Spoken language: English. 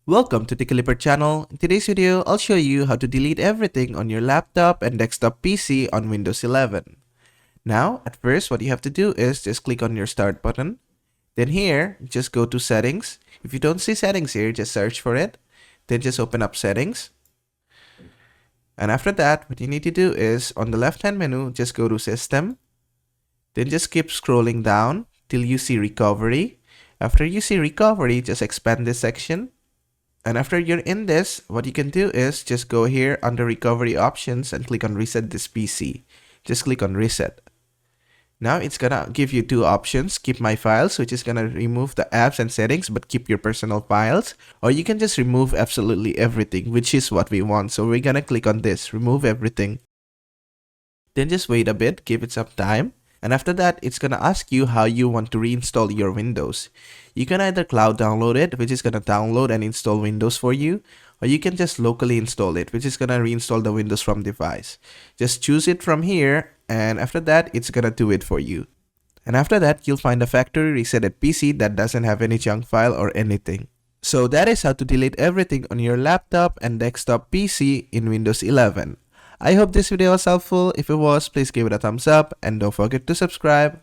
Welcome to the Clipper channel. In today's video, I'll show you how to delete everything on your laptop and desktop PC on Windows 11. Now, at first, what you have to do is just click on your Start button. Then here, just go to Settings. If you don't see Settings here, just search for it. Then just open up Settings. And after that, what you need to do is, on the left-hand menu, just go to System. Then just keep scrolling down till you see Recovery. After you see Recovery, just expand this section. And after you're in this, what you can do is just go here under recovery options and click on reset this PC. Just click on reset. Now it's gonna give you two options: keep my files, which is gonna remove the apps and settings but keep your personal files, or you can just remove absolutely everything, which is what we want. So we're gonna click on this, remove everything. Then just wait a bit, give it some time. And after that, it's gonna ask you how you want to reinstall your Windows. You can either cloud download it, which is gonna download and install Windows for you, or you can just locally install it, which is gonna reinstall the Windows from device. Just choose it from here, and after that, it's gonna do it for you. And after that, you'll find a factory resetted PC that doesn't have any junk file or anything. So that is how to delete everything on your laptop and desktop PC in Windows 11. I hope this video was helpful. If it was, please give it a thumbs up and don't forget to subscribe.